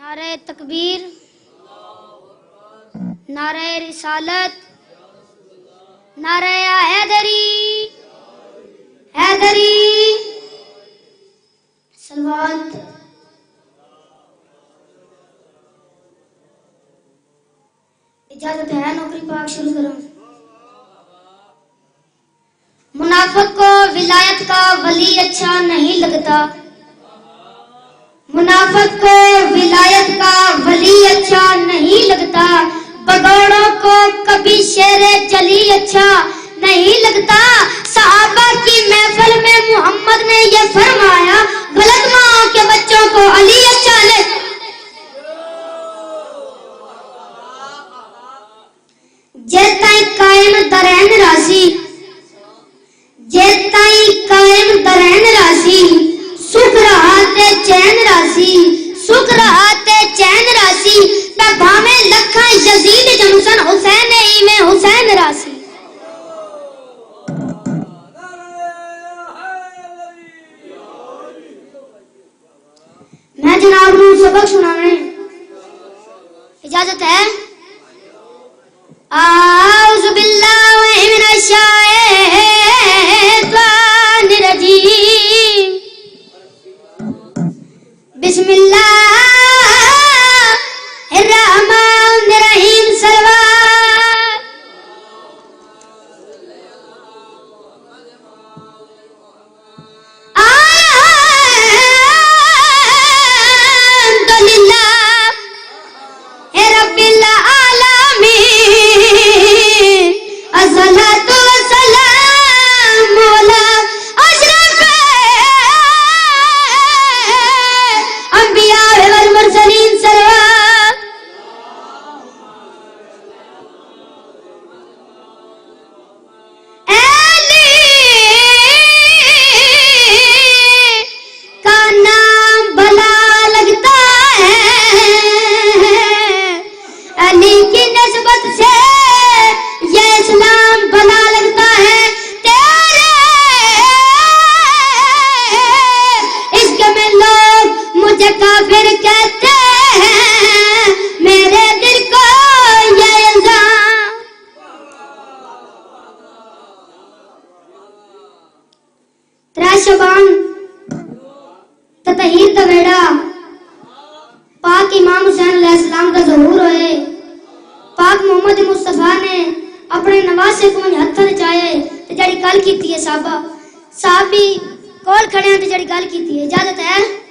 नारे तकबीर, नारे रिसालत, नारे हैदरी, हैदरी सलवात। इजाजत है नौकरी पाक शुरू करो। मुनाफिक को विलायत का वली अच्छा नहीं लगता, मुनाफिक को विलायत का वली अच्छा नहीं लगता, बगौड़ों को कभी शेरे जली अच्छा नहीं लगता। सहाबा की महफिल में मोहम्मद ने ये फरमाया, गलत माँ के बच्चों को अली अच्छा लगता। जेताई कायम दरैन राजी, जेताई कायम दरैन राजी, सुख रहा ते चैन राजी, सुख रहा ते चैन राजी, ता भावे लखा यजीद जमसन हुसैन ही में हुसैन राजी। मैं जनाब को सबक सुनाने इजाजत है। आऊज़ु बिल्लाहि मिनश शैतानिर रजीम, बिस्मिल्लाहिर्रहमानिर्रहीम। सलवात। अल्हम्दुलिल्लाहि रब्बिल आलमीन, अस्सलातु वस्सलामु अला अंबिया वल मुरसलीन। सलवात। अली का नाम भला लगता है, अली की निस्बत से ये इस्लाम भला लगता है। तेरे इश्क में लोग मुझे काफिर कहते हैं, मेरे दिल को ये इल्जाम। त्रै शबान ततहीर दा वेड़ा, पाक इमाम हुसैन अलैहिस्सलाम का ज़हूर होए। पाक मोहम्मद मुस्तफा ने अपने नवासे को हत्थ नचाए ते जड़ी गल कीती है साहबा साहबी कोल खड़े ते जड़ी गल कीती है। इजाजत है।